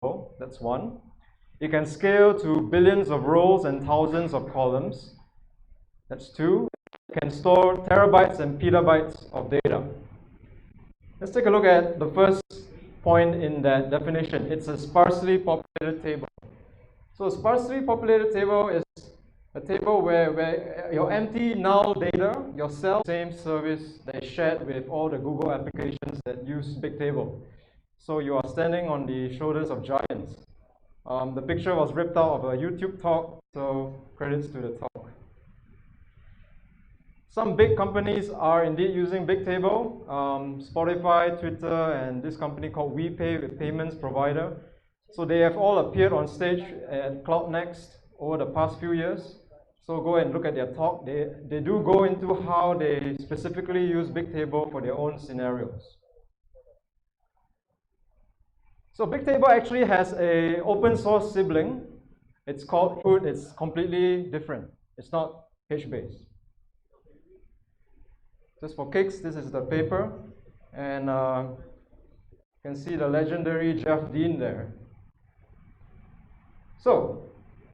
Bigtable. That's one. It can scale to billions of rows and thousands of columns. That's two. It can store terabytes and petabytes of data. Let's take a look at the first point in that definition. It's a sparsely populated table. So a sparsely populated table is a table where your empty null data, your cell, same service that is shared with all the Google applications that use Bigtable. So you are standing on the shoulders of giants. The picture was ripped out of a YouTube talk, so credits to the talk. Some big companies are indeed using Bigtable. Spotify, Twitter, and this company called WePay, a payments provider. So they have all appeared on stage at Cloud Next over the past few years. So go and look at their talk. They do go into how they specifically use Bigtable for their own scenarios. So Bigtable actually has an open source sibling. It's called Hood. It's completely different. It's not Hbase. Just for kicks, this is the paper. And you can see the legendary Jeff Dean there. So,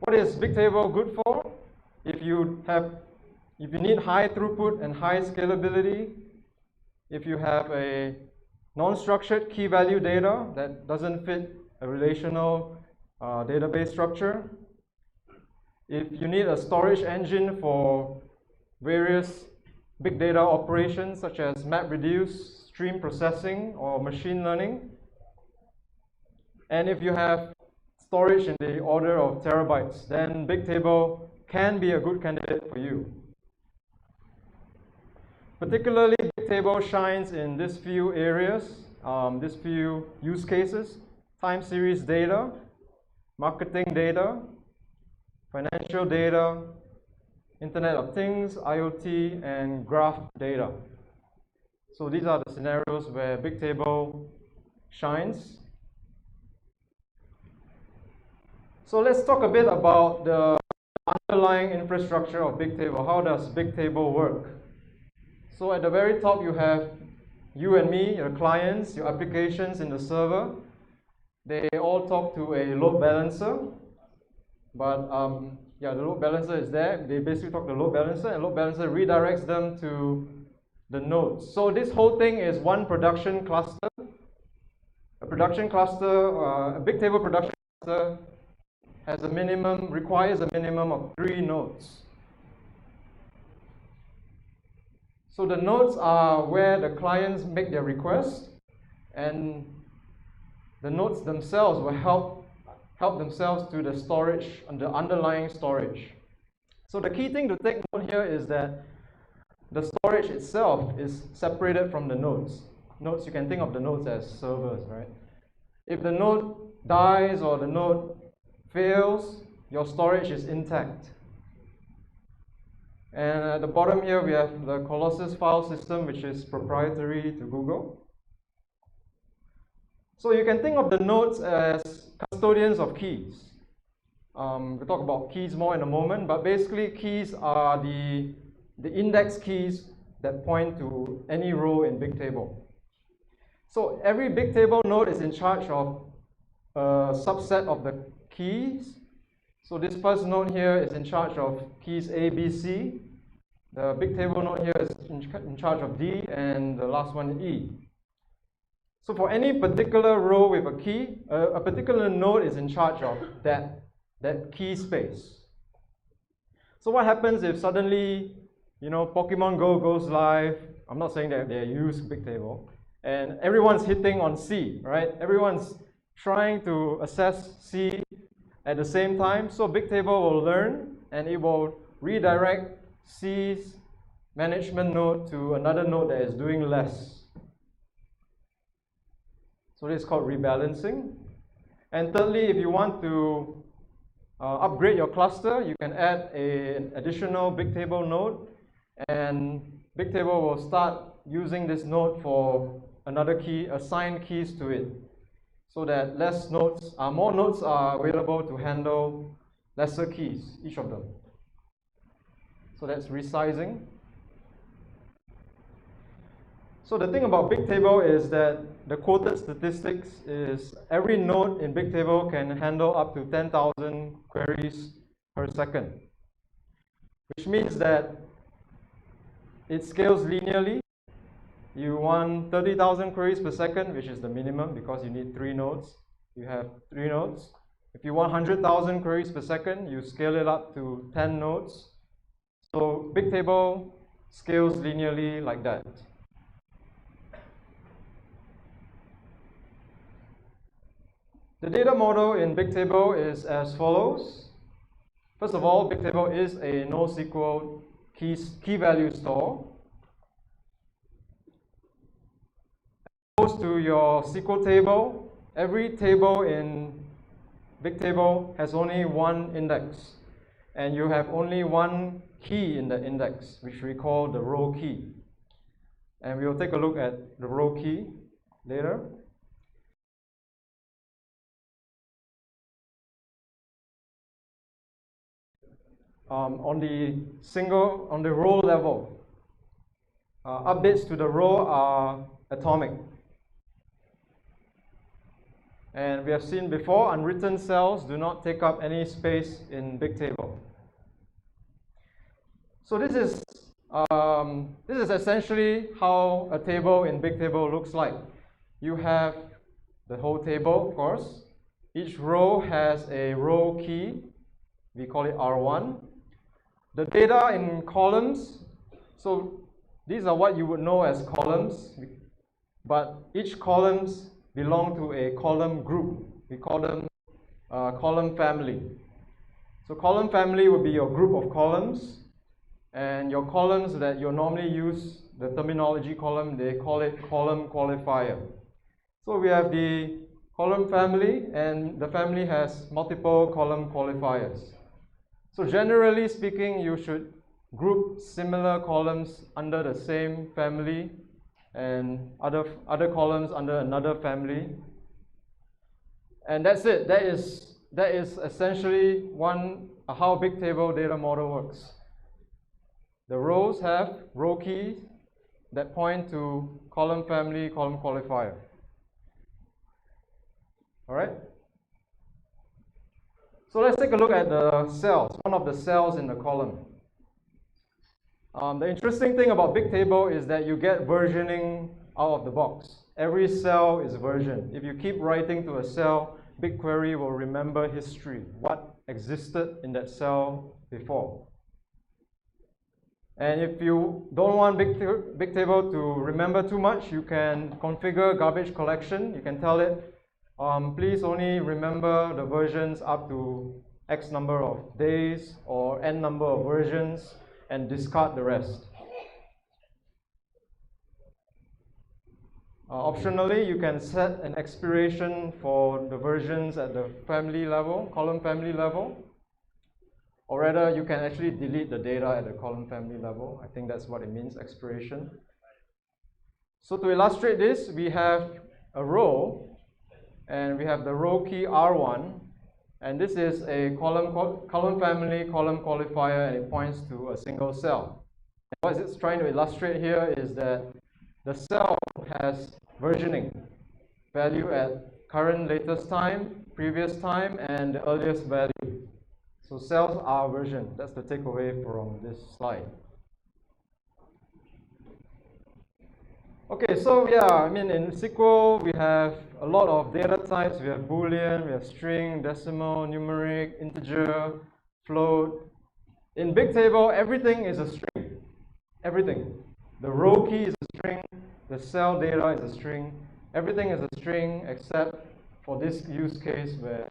what is Bigtable good for? If you need high throughput and high scalability, if you have a non-structured key value data that doesn't fit a relational database structure, if you need a storage engine for various big data operations such as MapReduce, stream processing, or machine learning, and if you have storage in the order of terabytes, then Bigtable can be a good candidate for you. Particularly, Bigtable shines in these few areas, these few use cases: time series data, marketing data, financial data, Internet of Things, IoT, and graph data. So these are the scenarios where Bigtable shines. So let's talk a bit about the underlying infrastructure of Bigtable. How does Bigtable work? So at the very top, you have you and me, your clients, your applications in the server. They all talk to a load balancer. But yeah, the load balancer is there. They basically talk to the load balancer, and load balancer redirects them to the nodes. So this whole thing is one production cluster. A production cluster, a Bigtable production cluster has a minimum, requires a minimum of 3 nodes. So the nodes are where the clients make their requests, and the nodes themselves will help themselves to the storage and the underlying storage. So the key thing to take note here is that the storage itself is separated from the nodes. Nodes, you can think of the nodes as servers, right? If the node dies or the node fails, your storage is intact. And at the bottom here, we have the Colossus file system, which is proprietary to Google. So you can think of the nodes as custodians of keys. We'll talk about keys more in a moment, but basically keys are the index keys that point to any row in Bigtable. So every Bigtable node is in charge of a subset of the keys. So this first node here is in charge of keys A, B, C. The Bigtable node here is in charge of D, and the last one E. So for any particular row with a key, a particular node is in charge of that key space. So what happens if suddenly, Pokemon Go goes live? I'm not saying that they use Bigtable, and everyone's hitting on C, right? Everyone's trying to access C at the same time. So Bigtable will learn, and it will redirect C's management node to another node that is doing less. So this is called rebalancing. And thirdly, if you want to upgrade your cluster, you can add an additional Bigtable node, and Bigtable will start using this node for another key, assign keys to it, so that more nodes are available to handle lesser keys, each of them. So that's resizing. So the thing about Bigtable is that the quoted statistics is every node in Bigtable can handle up to 10,000 queries per second, which means that it scales linearly. You want 30,000 queries per second, which is the minimum because you need 3 nodes. You have 3 nodes. If you want 100,000 queries per second, you scale it up to 10 nodes. So Bigtable scales linearly like that. The data model in Bigtable is as follows. First of all, Bigtable is a NoSQL key value store. As opposed to your SQL table, every table in Bigtable has only one index, and you have only one key in the index, which we call the row key. And we will take a look at the row key later. On the row level, updates to the row are atomic. And we have seen before, unwritten cells do not take up any space in Bigtable. So this is essentially how a table in Bigtable looks like. You have the whole table, of course. Each row has a row key. We call it R1. The data in columns, so these are what you would know as columns, but each columns belong to a column group. We call them column family. So column family would be your group of columns, and your columns that you normally use, the terminology column, they call it column qualifier. So we have the column family, and the family has multiple column qualifiers. So generally speaking, you should group similar columns under the same family and other columns under another family. And that's it. That is essentially how Bigtable data model works. The rows have row keys that point to column family, column qualifier. All right? So let's take a look at the cells, one of the cells in the column. The interesting thing about Bigtable is that you get versioning out of the box. Every cell is versioned. If you keep writing to a cell, BigQuery will remember history, what existed in that cell before. And if you don't want Bigtable to remember too much, you can configure garbage collection. You can tell it, please only remember the versions up to X number of days or N number of versions and discard the rest. Optionally, you can set an expiration for the versions at the family level, column family level. Or rather, you can actually delete the data at the column family level. I think that's what it means, expiration. So to illustrate this, we have a row, and we have the row key R1, and this is a column family, column qualifier, and it points to a single cell. And what it's trying to illustrate here is that the cell has versioning, value at current latest time, previous time, and the earliest value. So cells are versioned. That's the takeaway from this slide. Okay, so yeah, I mean in SQL we have a lot of data types. We have Boolean, we have string, decimal, numeric, integer, float. In Bigtable, everything is a string. Everything. The row key is a string, the cell data is a string. Everything is a string except for this use case where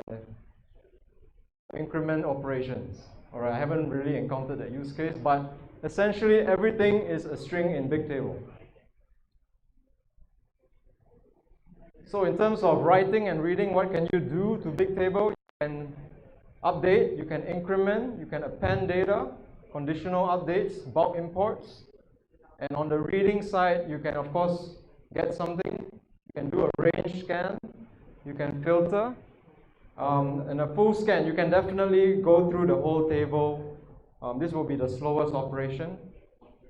increment operations. All right, I haven't really encountered that use case, but essentially everything is a string in Bigtable. So in terms of writing and reading, what can you do to Bigtable? You can update, you can increment, you can append data, conditional updates, bulk imports. And on the reading side, you can of course get something. You can do a range scan, you can filter. And a full scan, you can definitely go through the whole table. This will be the slowest operation.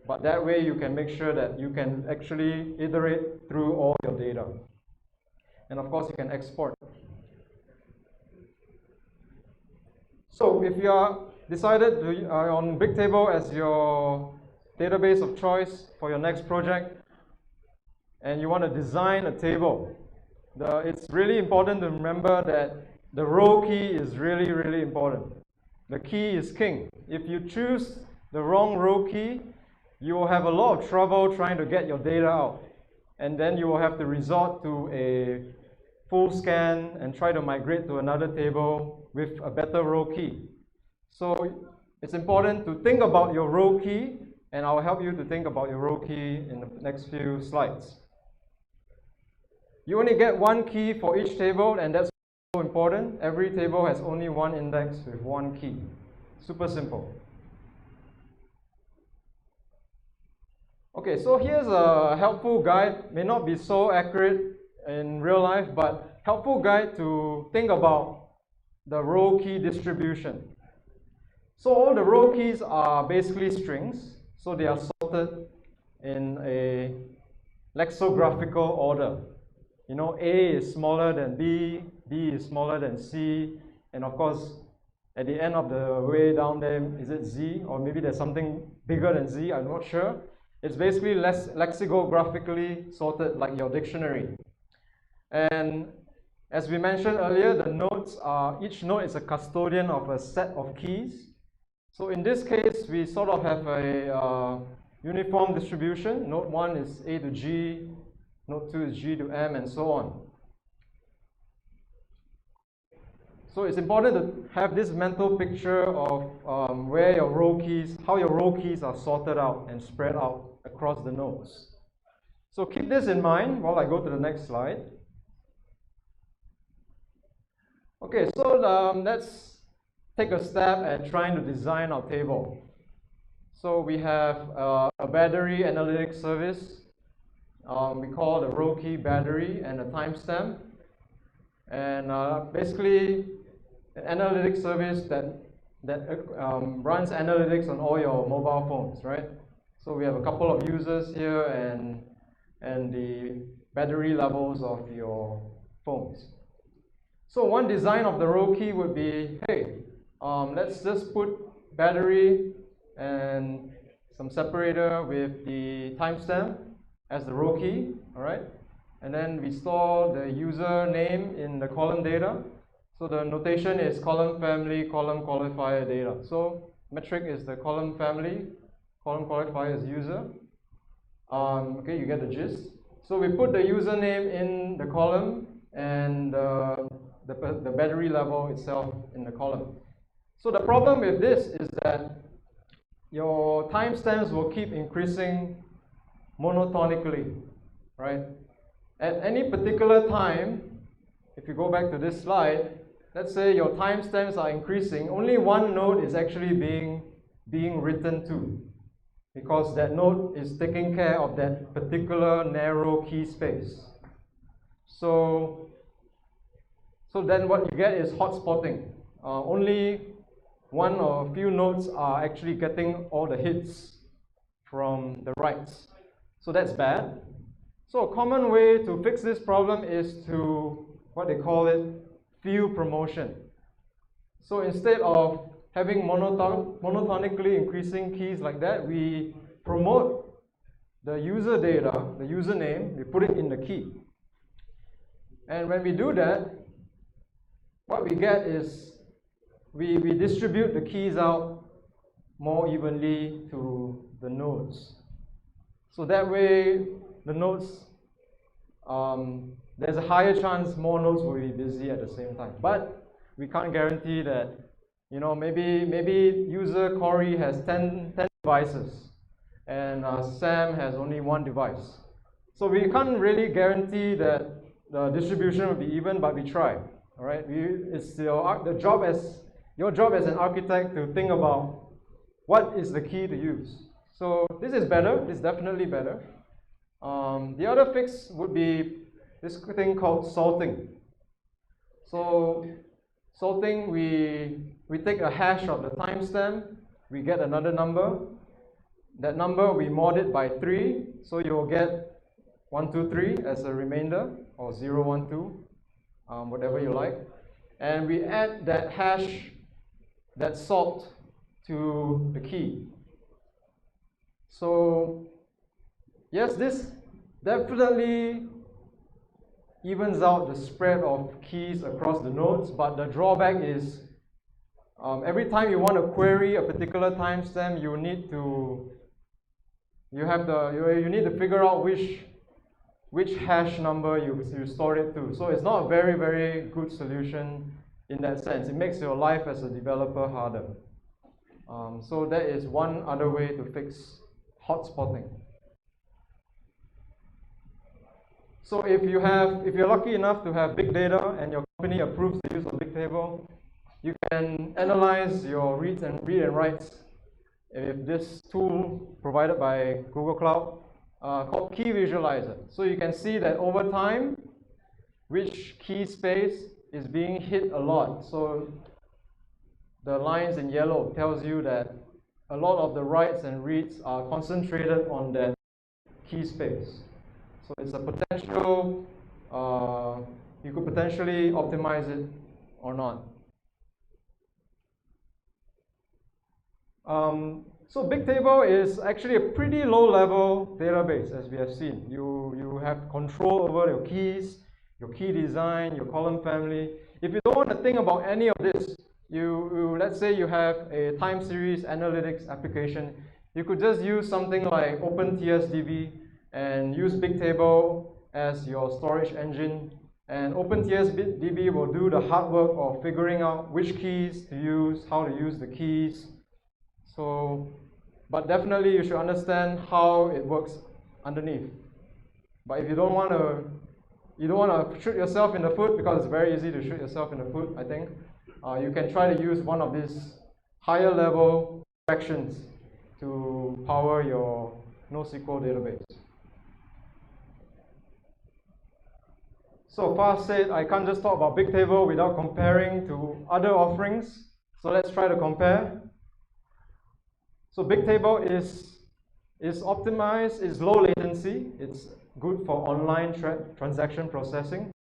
but that way you can make sure that you can actually iterate through all your data. And of course, you can export. So if you are decided to, on Bigtable as your database of choice for your next project, and you want to design a table, it's really important to remember that the row key is really, really important. The key is king. If you choose the wrong row key, you will have a lot of trouble trying to get your data out. And then you will have to resort to a full scan and try to migrate to another table with a better row key. So it's important to think about your row key, and I'll help you to think about your row key in the next few slides. You only get one key for each table, and that's so important. Every table has only one index with one key. Super simple. Okay, so here's a helpful guide. May not be so accurate in real life, but helpful guide to think about the row key distribution. So all the row keys are basically strings, so they are sorted in a lexicographical order. You know, A is smaller than B, B is smaller than C, and of course, at the end of the way down there, is it Z? Or maybe there's something bigger than Z, I'm not sure. It's basically less lexicographically sorted like your dictionary. And as we mentioned earlier, the nodes are, each node is a custodian of a set of keys. So in this case, we sort of have a uniform distribution. Node 1 is A to G, node 2 is G to M, and so on. So it's important to have this mental picture of where your row keys, how your row keys are sorted out and spread out across the nodes. So keep this in mind while I go to the next slide. Okay, so let's take a stab at trying to design our table. So we have a battery analytics service. We call the row key battery and a timestamp. And basically, an analytics service that runs analytics on all your mobile phones, right? So we have a couple of users here and the battery levels of your phones. So one design of the row key would be, hey, let's just put battery and some separator with the timestamp as the row key, all right? And then we store the user name in the column data. So the notation is column family, column qualifier data. So metric is the column family, column qualifier is user. Okay, you get the gist. So we put the username in the column and the battery level itself in the column. So the problem with this is that your timestamps will keep increasing monotonically, right? At any particular time, if you go back to this slide, let's say your timestamps are increasing, only one node is actually being written to, because that node is taking care of that particular narrow key space. So then what you get is hotspotting. Only one or a few nodes are actually getting all the hits from the writes. So that's bad. So a common way to fix this problem is to, what they call it, field promotion. So instead of having monotonically increasing keys like that, we promote the user data, the username, we put it in the key. And when we do that, what we get is we distribute the keys out more evenly to the nodes. So that way, the nodes, there's a higher chance more nodes will be busy at the same time. But we can't guarantee that, you know, maybe user Corey has 10 devices and Sam has only one device. So we can't really guarantee that the distribution will be even, but we try. All right, it's your job as an architect to think about what is the key to use. So this is better. This is definitely better. The other fix would be this thing called sorting. So sorting, we take a hash of the timestamp, we get another number, That number, we mod it by 3, so you'll get 1, 2, 3 as a remainder, or 0, 1, 2, whatever you like. And we add that hash, that salt, to the key. So yes, this definitely evens out the spread of keys across the nodes, but the drawback is every time you want to query a particular timestamp, you need to figure out which hash number you store it to. So it's not a very, very good solution in that sense. It makes your life as a developer harder. So that is one other way to fix hotspotting. So if you're lucky enough to have big data and your company approves the use of Bigtable, you can analyze your read and writes with this tool provided by Google Cloud called Key Visualizer. So you can see that over time, which key space is being hit a lot. So the lines in yellow tells you that a lot of the writes and reads are concentrated on that key space. So it's a potential, you could potentially optimize it or not. So Bigtable is actually a pretty low-level database, as we have seen. You have control over your keys, your key design, your column family. If you don't want to think about any of this, let's say you have a time series analytics application, you could just use something like OpenTSDB and use Bigtable as your storage engine. And OpenTSDB will do the hard work of figuring out which keys to use, how to use the keys. So, but definitely you should understand how it works underneath. But if you don't want to shoot yourself in the foot, because it's very easy to shoot yourself in the foot, I think, you can try to use one of these higher level abstractions to power your NoSQL database. So fast said, I can't just talk about Bigtable without comparing to other offerings. So let's try to compare. So Bigtable is optimized, is low latency. It's good for online transaction processing.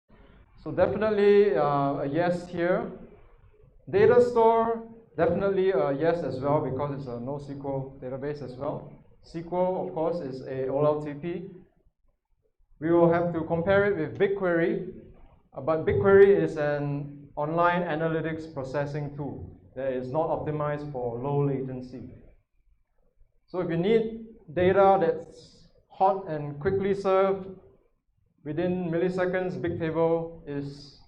So definitely a yes here. Data store, definitely a yes as well, because it's a NoSQL database as well. SQL, of course, is a OLTP. We will have to compare it with BigQuery, but BigQuery is an online analytics processing tool that is not optimized for low latency. So if you need data that's hot and quickly served within milliseconds, Bigtable is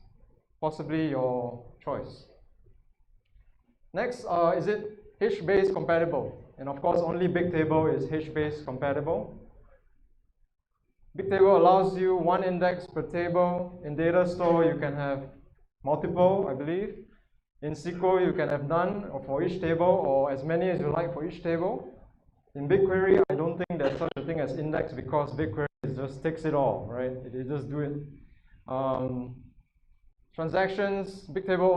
possibly your choice. Next, is it Hbase compatible? And of course, only Bigtable is Hbase compatible. Bigtable allows you one index per table. In data store, you can have multiple, I believe. In SQL, you can have none for each table, or as many as you like for each table. In BigQuery, I don't think there's such a thing as index, because BigQuery just takes it all, right? It just do it. Transactions, Bigtable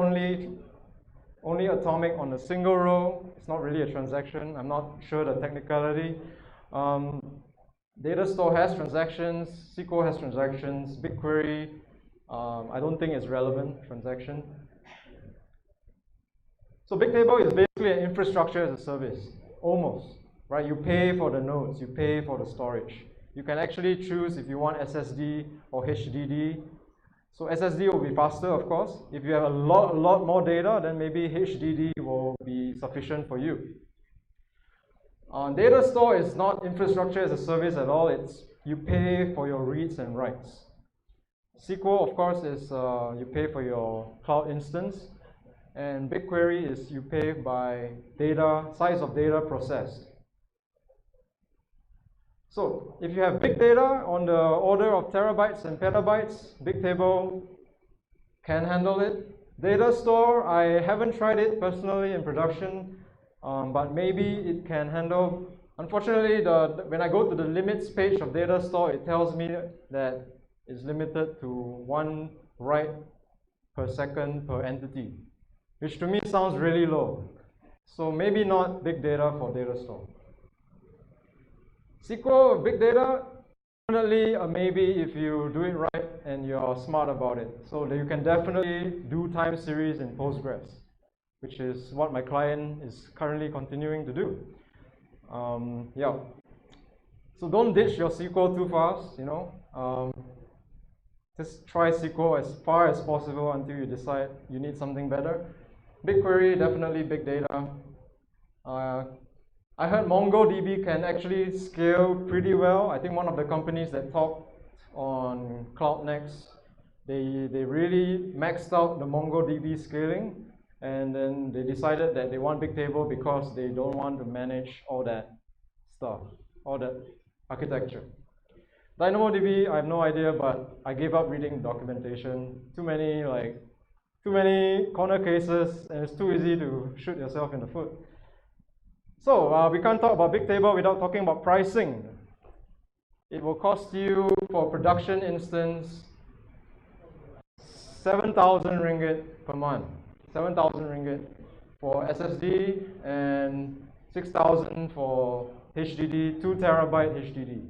only atomic on a single row. It's not really a transaction. I'm not sure the technicality. Data store has transactions, SQL has transactions, BigQuery, I don't think it's relevant transaction. So Bigtable is basically an infrastructure as a service, almost, right? You pay for the nodes, you pay for the storage. You can actually choose if you want SSD or HDD. So SSD will be faster, of course. If you have a lot more data, then maybe HDD will be sufficient for you. Data store is not infrastructure as a service at all. It's you pay for your reads and writes. SQL, of course, is you pay for your cloud instance. And BigQuery is you pay by data, size of data processed. So if you have big data on the order of terabytes and petabytes, Bigtable can handle it. Data store, I haven't tried it personally in production, but maybe it can handle. Unfortunately, when I go to the limits page of data store, it tells me that it's limited to 1 write per second per entity, which to me sounds really low. So maybe not big data for data store. SQL, big data, definitely a maybe if you do it right and you're smart about it. So that you can definitely do time series in Postgres, which is what my client is currently continuing to do. Yeah. So don't ditch your SQL too fast, you know. Just try SQL as far as possible until you decide you need something better. BigQuery, definitely big data. I heard MongoDB can actually scale pretty well. I think one of the companies that talked on CloudNext, they really maxed out the MongoDB scaling, and then they decided that they want Bigtable because they don't want to manage all that stuff, all that architecture. DynamoDB, I have no idea, but I gave up reading documentation. Too many corner cases, and it's too easy to shoot yourself in the foot. So we can't talk about Bigtable without talking about pricing. It will cost you for a production instance 7,000 ringgit per month. 7,000 ringgit for SSD and 6,000 for HDD, 2 terabyte HDD,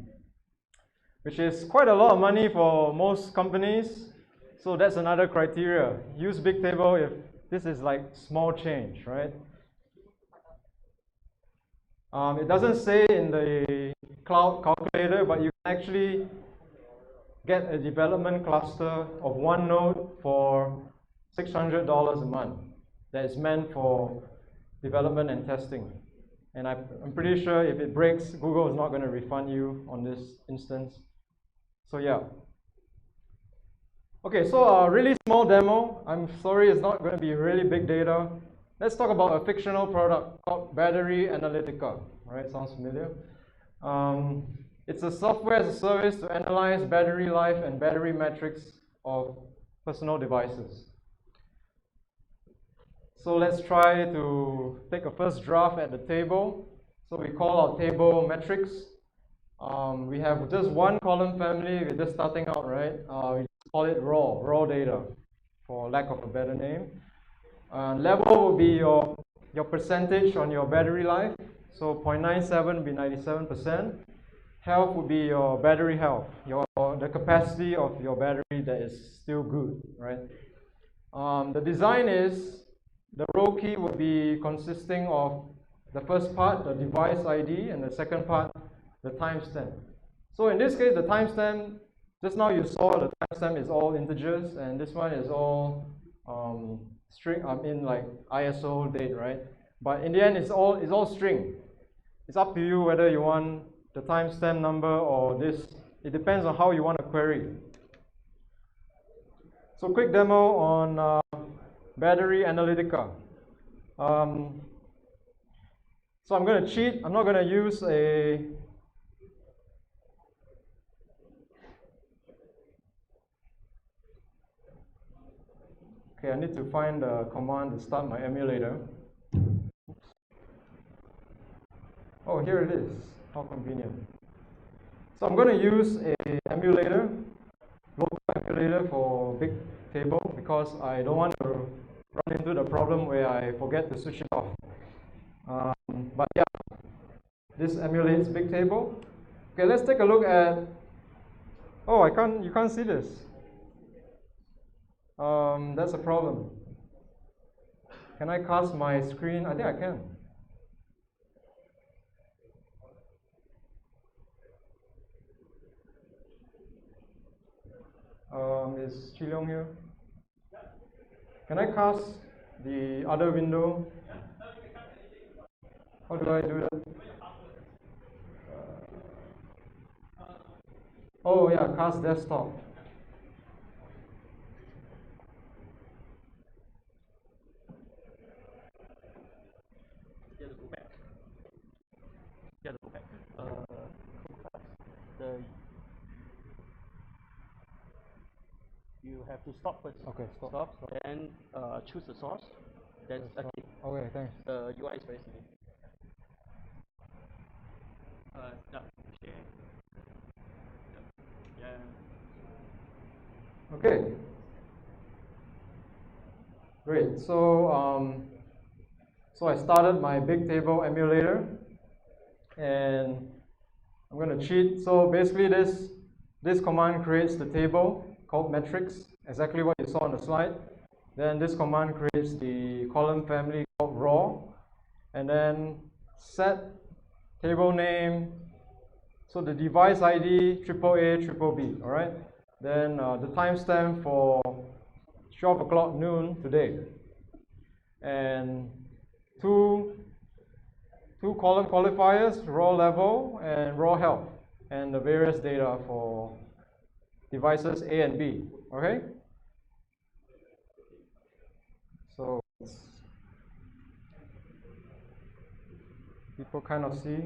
which is quite a lot of money for most companies. So that's another criteria. Use Bigtable if this is like small change, right? It doesn't say in the cloud calculator, but you can actually get a development cluster of one node for $600 a month that is meant for development and testing. And I'm pretty sure if it breaks, Google is not going to refund you on this instance. So yeah. Okay, so a really small demo. I'm sorry it's not going to be really big data. Let's talk about a fictional product called Battery Analytica. Right, sounds familiar. It's a software as a service to analyze battery life and battery metrics of personal devices. So let's try to take a first draft at the table. So we call our table metrics. We have just one column family. We're just starting out, right? We call it raw data, for lack of a better name. Level will be your percentage on your battery life. So 0.97 would be 97%. Health would be your battery health, the capacity of your battery that is still good, right? The design is the row key would be consisting of the first part, the device ID, and the second part, the timestamp. So in this case, the timestamp, just now you saw the timestamp is all integers, and this one is all string, like ISO date, right? But in the end, it's all string. It's up to you whether you want the timestamp number or this. It depends on how you want to query. So quick demo on Battery Analytica. So I'm going to cheat. I'm not going to use a Okay, I need to find the command to start my emulator. Oh, here it is. How convenient. So I'm going to use an emulator, local emulator for Bigtable, because I don't want to run into the problem where I forget to switch it off. But yeah, this emulates Bigtable. Okay, let's take a look at. Oh, you can't see this. That's a problem. Can I cast my screen? I think I can. Is Chi Leong here? Can I cast the other window? How do I do that? Oh yeah, cast desktop. You have to go back. You have to go back. You have to stop first. Okay, stop. Then choose the source. Then okay. Okay, thanks. The UI is very simple. No, share. Yeah. Okay. Great. So I started my Bigtable emulator, and I'm going to cheat. So basically this command creates the table called metrics, exactly what you saw on the slide. Then this command creates the column family called raw, and then set table name, so the device ID AAA, all right? Then the timestamp for 12 o'clock noon today. And two column qualifiers, raw level and raw health, and the various data for devices A and B, okay? So people kind of see.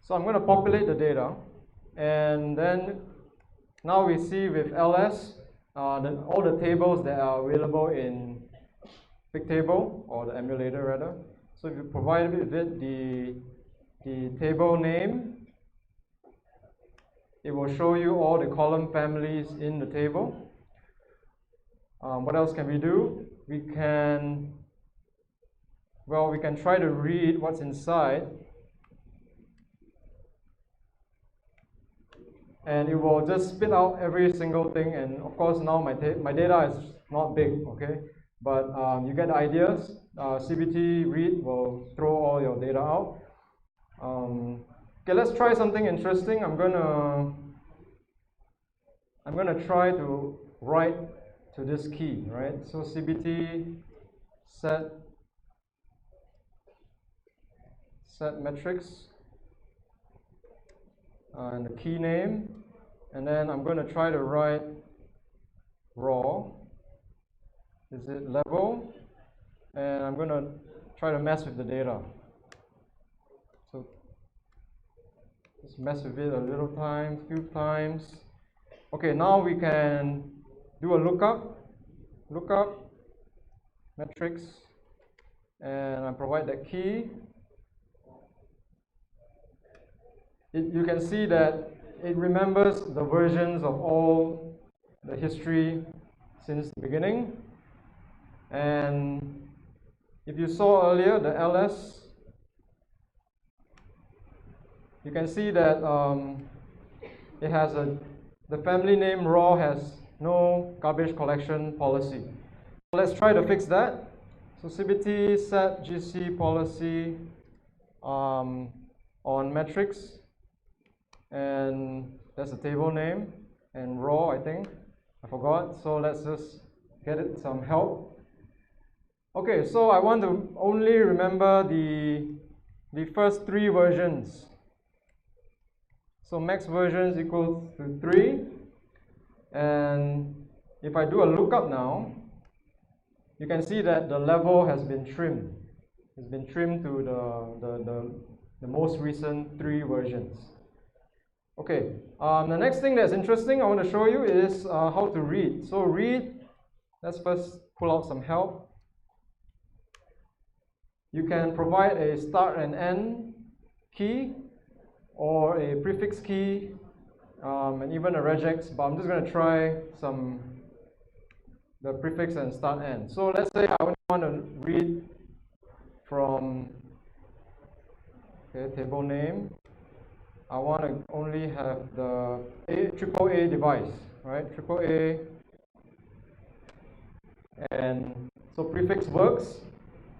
So I'm going to populate the data, and then now we see with ls all the tables that are available in Bigtable, or the emulator rather. So if you provide with it the table name, it will show you all the column families in the table. What else can we do? We can try to read what's inside, and it will just spit out every single thing. And of course now my data is not big, okay? But you get the ideas. CBT read will throw all your data out. Okay, let's try something interesting. I'm gonna try to write to this key, right? So CBT set metrics and the key name, and then I'm going to try to write raw. Is it level? And I'm going to try to mess with the data. So just mess with it a few times. Okay, now we can do a lookup metrics, and I provide that key. You can see that it remembers the versions of all the history since the beginning. And if you saw earlier the ls, you can see that it has the family name raw has no garbage collection policy. So let's try to fix that. So CBT set GC policy on metrics, and that's the table name, and raw, I think I forgot. So let's just get it some help. Okay, so I want to only remember the first three versions. So max versions equals to 3, and if I do a lookup now, you can see that the level has been trimmed. It's been trimmed to the most recent 3 versions. Okay, the next thing that's interesting I want to show you is how to read. So read, let's first pull out some help. You can provide a start and end key, or a prefix key, and even a regex, but I'm just going to try the prefix and start end. So let's say I only want to read from table name. I want to only have the AAA device, right? AAA, and so prefix works.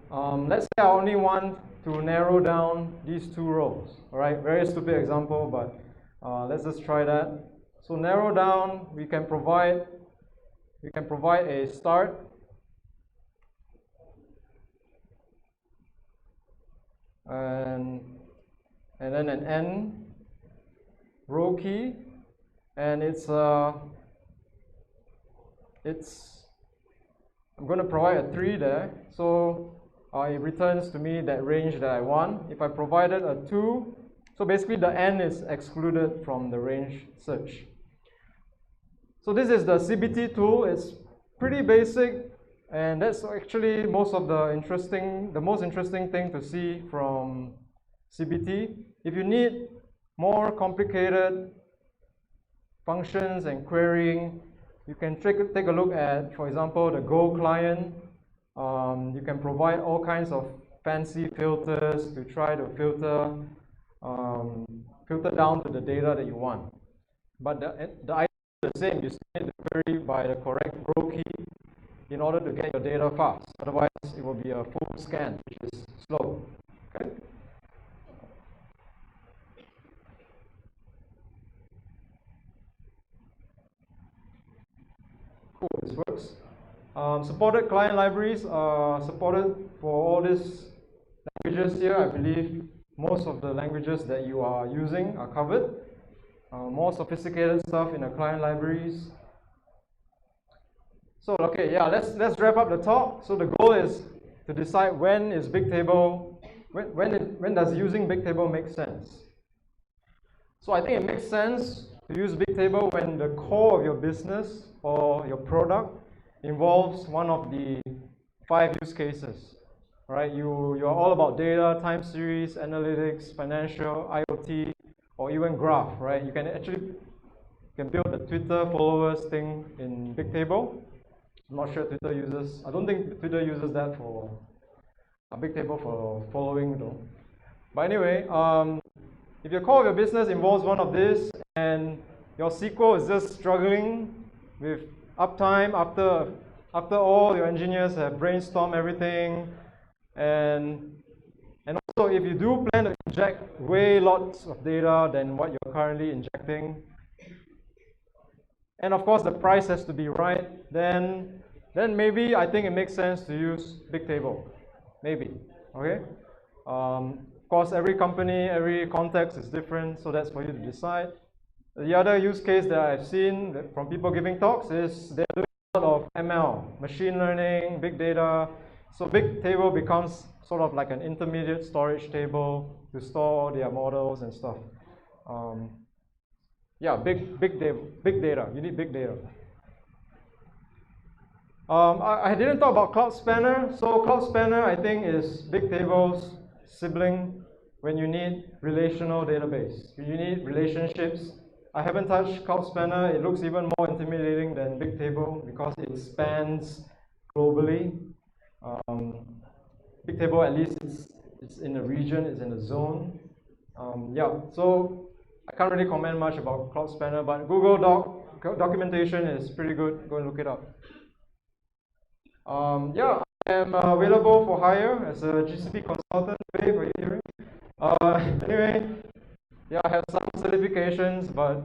Let's say I only want to narrow down these 2 rows. All right, very stupid example, but let's just try that. So narrow down, we can provide a start and then an end row key, and I'm going to provide a 3 there, so it returns to me that range that I want. If I provided a 2, so basically the n is excluded from the range search. So this is the CBT tool. It's pretty basic, and that's actually most interesting thing to see from CBT. If you need more complicated functions and querying, you can take a look at, for example, the Go client You can provide all kinds of fancy filters to try to filter down to the data that you want. But the idea is the same. You still need to query by the correct row key in order to get your data fast. Otherwise, it will be a full scan, which is slow. Okay? Cool, this works. Supported client libraries are supported for all these languages here. I believe most of the languages that you are using are covered. More sophisticated stuff in the client libraries. So okay, yeah, let's wrap up the talk. So the goal is to decide when is Bigtable, when does using Bigtable make sense? So I think it makes sense to use Bigtable when the core of your business or your product involves one of the 5 use cases. Right? You're all about data, time series, analytics, financial, IoT, or even graph, right? You can actually build the Twitter followers thing in Bigtable. I'm not sure Twitter uses, I don't think Twitter uses that for a Bigtable for following though. But anyway, if your core of your business involves one of this and your SQL is just struggling with uptime after all your engineers have brainstormed everything, and also if you do plan to inject way lots of data than what you're currently injecting, and of course the price has to be right, then maybe I think it makes sense to use Bigtable. Maybe, okay? Of course, every company, every context is different, so that's for you to decide. The other use case that I've seen from people giving talks is they're doing a lot of ML, machine learning, big data. So Bigtable becomes sort of like an intermediate storage table to store their models and stuff. Yeah, big data. You need big data. I didn't talk about Cloud Spanner. So Cloud Spanner, I think, is Bigtable's sibling when you need relational database. When you need relationships. I haven't touched Cloud Spanner. It looks even more intimidating than Bigtable because it spans globally. Bigtable, at least, it's in a region, it's in a zone. Yeah, so I can't really comment much about Cloud Spanner, but Google documentation is pretty good. Go and look it up. Yeah, I am available for hire as a GCP consultant. Wave, are you hearing? Anyway, yeah, I have some certifications, but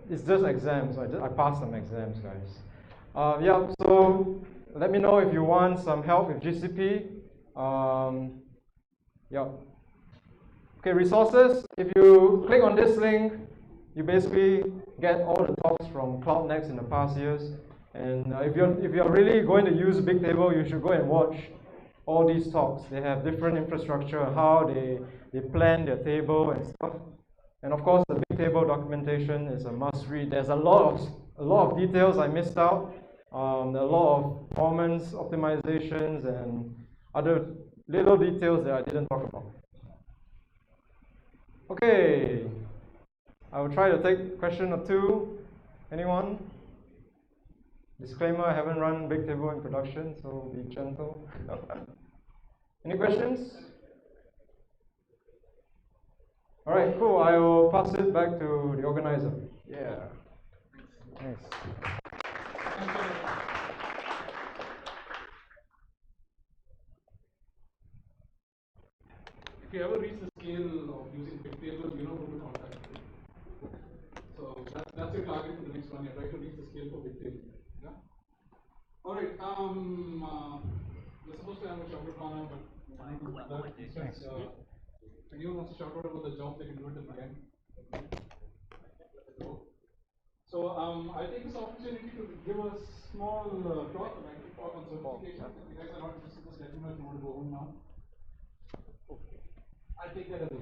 it's just exams. I passed some exams, guys. Yeah, so let me know if you want some help with GCP. Yeah. Okay, resources. If you click on this link, you basically get all the talks from CloudNext in the past years. And if you're really going to use Bigtable, you should go and watch all these talks. They have different infrastructure, how they plan their table and stuff. And of course, the Bigtable documentation is a must-read. There's a lot of details I missed out. A lot of performance optimizations and other little details that I didn't talk about. Okay, I will try to take question or two. Anyone? Disclaimer, I haven't run Bigtable in production, so be gentle. Any questions? All right, cool. I will pass it back to the organizer. Yeah. Thanks. If you ever reach the scale of using Bigtable, you know who to contact. So that's your target for the next 1 year. Try to reach the scale for Bigtable. Yeah. All right. We're supposed to have a shout out, but anyone wants to shout out about the job, they can do it at the end. So I'll take this opportunity to give a small talk, a talk on certification. If you guys are not interested, just let me know if you want to go home now. I'll take that as a